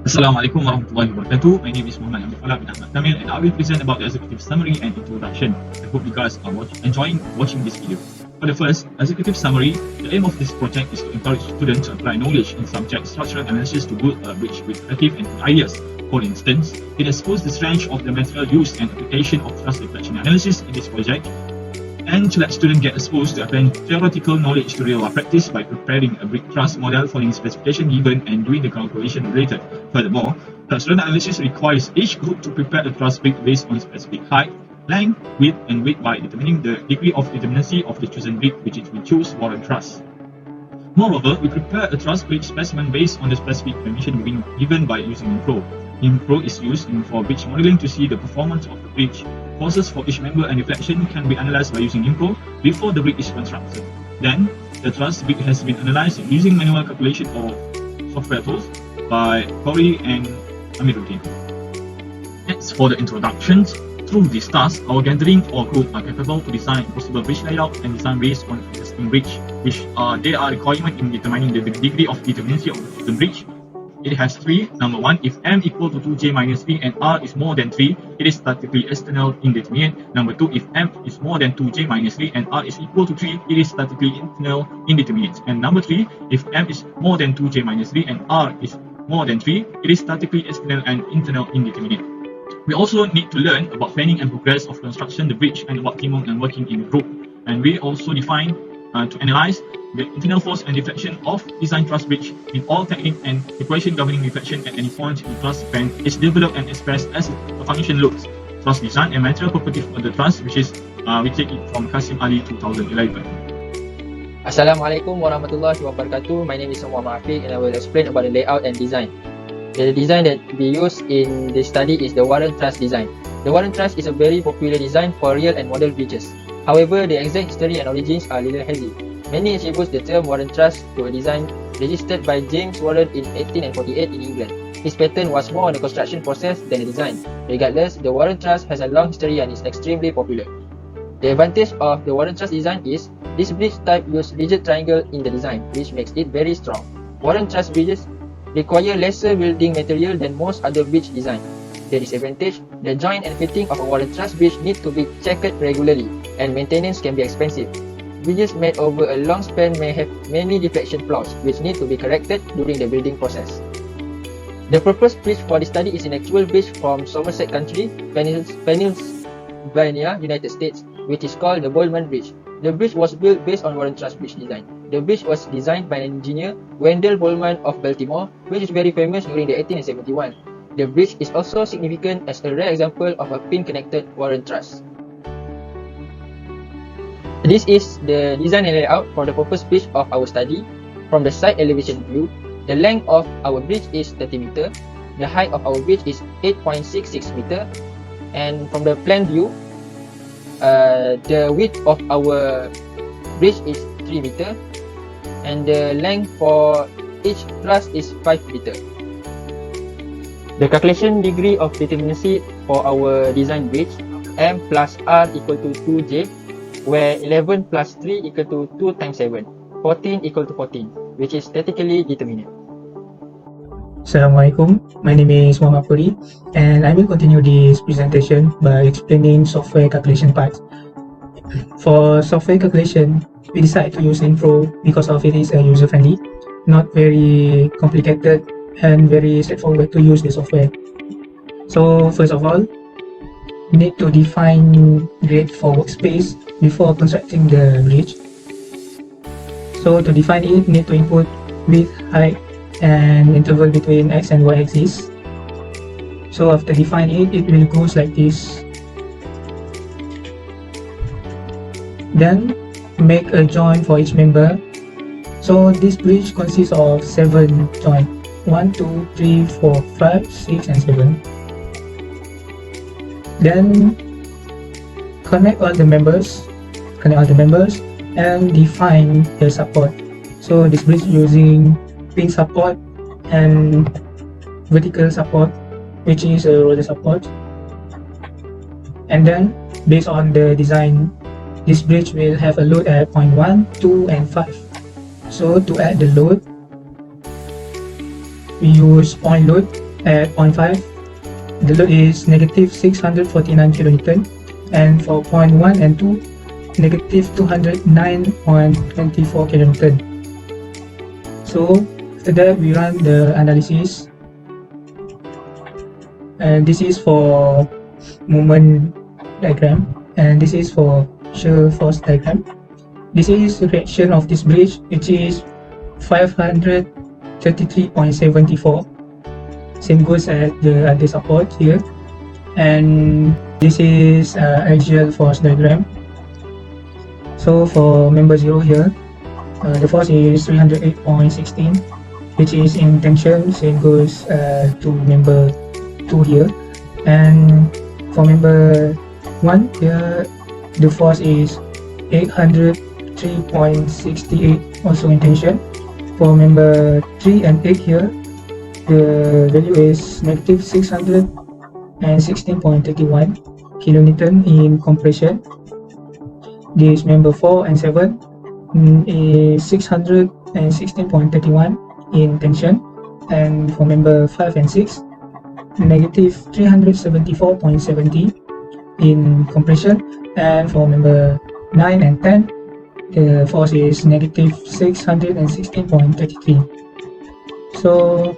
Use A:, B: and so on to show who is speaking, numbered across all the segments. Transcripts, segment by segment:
A: Assalamualaikum warahmatullahi wabarakatuh. My name is Muhammad FALAH bin AHMAD KAMIL, and I will present about the executive summary and introduction. I hope you guys are enjoying watching this video. For the first executive summary, the aim of this project is to encourage students to apply knowledge in subject structural analysis to build a bridge with creative and ideas. For instance, it explores the range of the material used and application of thrust deflection analysis in this project, and to let students get exposed to applying theoretical knowledge to real-world practice by preparing a brick truss model following specification given and doing the calculation related. Furthermore, structural analysis requires each group to prepare a truss brick based on specific height, length, width, and weight by determining the degree of determinacy of the chosen brick, which is we choose Warren truss. Moreover, we prepare a truss bridge specimen based on the specific dimension given by using IMPRO. IMPRO is used for bridge modeling to see the performance of the bridge. Forces for each member and deflection can be analyzed by using IMPRO before the brick is constructed. Then, the truss brick has been analyzed using manual calculation of software tools by ABQORI and AMIRUDDIN. As for the introductions, through this task, our gathering or group are capable to design possible bridge layout and design based on existing bridge, which they are requirement in determining the degree of determinacy of the bridge. It has three. Number one, if m equal to 2j minus 3 and r is more than 3, it is statically external indeterminate. Number two, if m is more than 2j minus 3 and r is equal to 3, it is statically internal indeterminate. And number three, if m is more than 2j minus 3 and r is more than 3, it is statically external and internal indeterminate. We also need to learn about planning and progress of construction the bridge and about teamwork and working in a group. And we also define to analyze the internal force and deflection of design truss bridge in all technique and equation governing deflection at any point in truss span is developed and expressed as a function looks. Truss design and material property of the truss, which is we take it from Qasim Ali 2011.
B: Assalamualaikum warahmatullahi wabarakatuh. My name is Muhammad Afiq and I will explain about the layout and design. The design that we use in this study is the Warren Truss design. The Warren Truss is a very popular design for real and model bridges. However, the exact history and origins are a little hazy. Many attribute the term Warren Truss to a design registered by James Warren in 1848 in England. His patent was more on the construction process than the design. Regardless, the Warren Truss has a long history and is extremely popular. The advantage of the Warren Truss design is this bridge type uses rigid triangle in the design, which makes it very strong. Warren Truss bridges require lesser building material than most other bridge designs. The disadvantage, the joint and fitting of a Warren Truss bridge need to be checked regularly, and maintenance can be expensive. Bridges made over a long span may have many deflection flaws, which need to be corrected during the building process. The proposed bridge for this study is an actual bridge from Somerset County, Pennsylvania, United States, which is called the Bowman Bridge. The bridge was built based on Warren Truss bridge design. The bridge was designed by an engineer, Wendell Bowman of Baltimore, which is very famous during the 1871. The bridge is also significant as a rare example of a pin-connected Warren Truss. This is the design and layout for the proposed bridge of our study. From the side elevation view, the length of our bridge is 30 meter, the height of our bridge is 8.66 meter, and from the plan view, the width of our bridge is 3 meter, and the length for each truss is 5 meter. The calculation degree of determinacy for our design bridge, m plus r equal to 2j, where 11 plus 3 equal to 2 times 7, 14 equal to 14, which is statically determinate.
C: Assalamualaikum, my name is Muhammad ABQORI and I will continue this presentation by explaining software calculation parts. For software calculation, we decided to use IMPRO because of it is user-friendly, not very complicated and very straightforward to use the software. So first of all, we need to define grade for workspace before constructing the bridge. So to define it, we need to input width, height, and interval between x and y axis. So after defining it, it will goes like this. Then make a joint for each member. So this bridge consists of 7 joints, 1, 2, 3, 4, 5, 6 and 7. Then connect all the members and define the support. So this bridge using pin support and vertical support, which is a roller support. And then based on the design, this bridge will have a load at point 1, 2 and 5. So to add the load, we use point load at point 5, the load is negative 649 kilonewton, and for point 1 and 2, negative 209.24 kilonewton. So after that, we run the analysis, and this is for moment diagram, and this is for shear force diagram. This is the reaction of this bridge, which is 533.74. Same goes at the other support here. And this is axial force diagram. So for member 0 here, the force is 308.16, which is in tension. Same goes to member 2 here. And for member 1 here, the force is 803.68, also in tension. For member 3 and 8 here, the value is negative 616.31 kilonewton in compression. This member 4 and 7 is 616.31 in tension. And for member 5 and 6, negative 374.70 in compression. And for member 9 and 10, the force is negative 616.33. So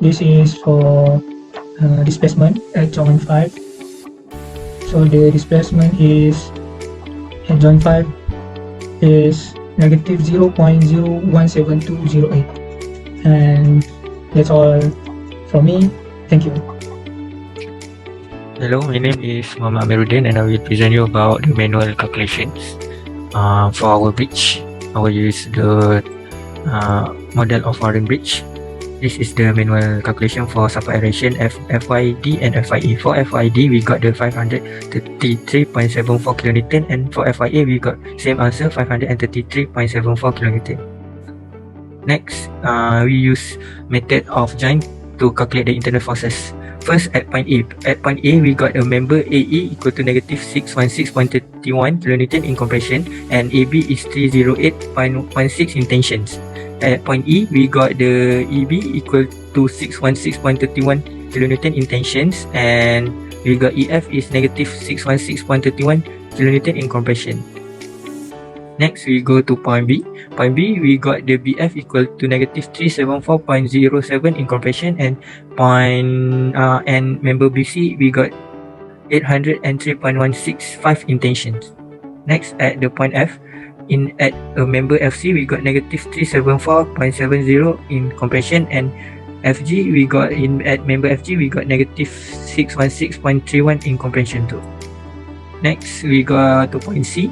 C: this is for displacement at joint 5. So the displacement is at joint 5 is negative 0.017208. And that's all from me. Thank you.
D: Hello, my name is AMIRUDDIN and I will present you about the manual calculations for our bridge. I will use the model of iron bridge. This is the manual calculation for support aeration FYD and FIA. For FYD, we got the 533.74 kilonewton, and for FIA, we got same answer, 533.74 kilonewton. Next, we use method of joint to calculate the internal forces. First, at point A. At point A, we got a member AE equal to negative 616.31 kilonewton in compression, and AB is 308.16 in tensions. At point E, we got the EB equal to 616.31 kilonewton in tensions, and we got EF is negative 616.31 kilonewton in compression. Next, we go to point B. Point B, we got the BF equal to negative 374.07 in compression, and member BC, we got 803.165 in tensions. Next, at the point F, at a member FC, we got negative 374.70 in compression, and FG, we got at member FG, we got negative 616.31 in compression too. Next, we got to point C.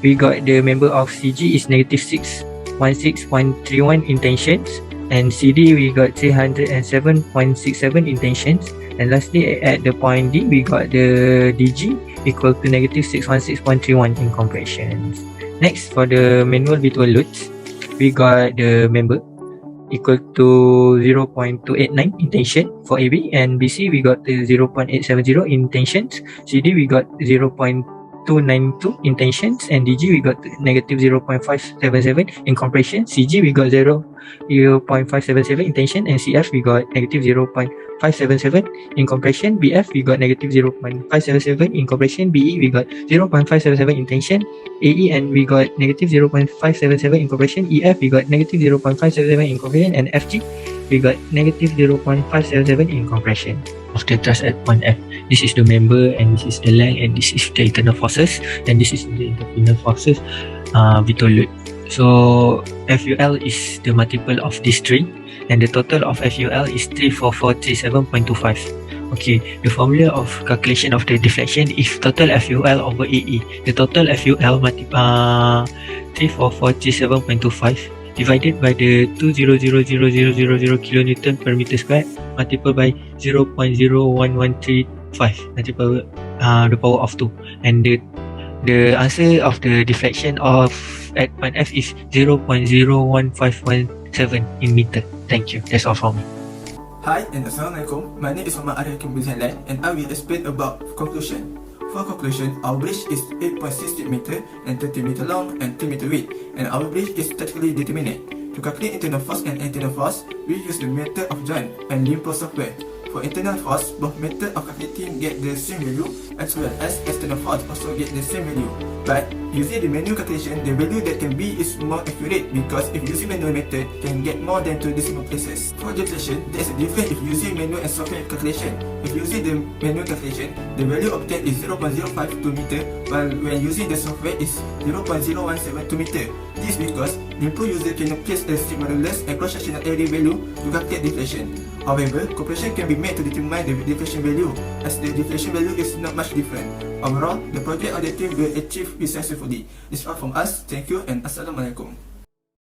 D: We got the member of CG is negative 616.31 in tensions, and CD we got 307.67 in tensions, and lastly at the point D we got the DG equal to negative 616.31 in compressions. Next, for the manual virtual loads, we got the member equal to 0.289 in tension for AB, and BC we got 0.870 in tensions, CD we got 0.292 in tensions, and DG we got negative 0.577 in compression, CG we got 0.577 in tension, and CF we got negative 0.577 in compression, BF we got negative 0.577 in compression, BE we got 0.577 in tension, AE and we got negative 0.577 in compression, EF we got negative 0.577 in compression, and FG we got negative 0.577 in compression. Of the truss at point F, this is the member, and this is the length, and this is the internal forces, and this is the internal forces virtual load. So FUL is the multiple of these three, and the total of FUL is 34437.25. Okay, the formula of calculation of the deflection is total FUL over AE. The total FUL 34437.25 divided by the 2000000 kilonewton per meter square multiplied by 0.01135 multiplied the power of 2, and the answer of the deflection of at point F is 0.01517 in meter. Thank you. That's all from me.
E: Hi and Assalamualaikum. My name is AL-HAKIM bin ZAILAN, and I will explain about conclusion. For conclusion, our bridge is 8.68 meter and 30 meter long and 3 meter width, and our bridge is statically determinate. To calculate internal force and external force, we use the method of joint and limbo software. For internal force, both method of calculating get the same value as well as external force also get the same value. But using the manual calculation, the value that can be is more accurate because if using manual method can get more than 2 decimal places. For calculation, there is a difference if using manual and software calculation. If using the manual calculation, the value obtained is 0.052 meter, while when using the software is 0.0172 meter. This because the input user cannot place a strict modulus and cross-sectional area value to calculate deflection. However, compression can be made to determine the deflection value, as the deflection value is not much different. Overall, the project objective will achieve successfully. This is all from us. Thank you and Assalamualaikum.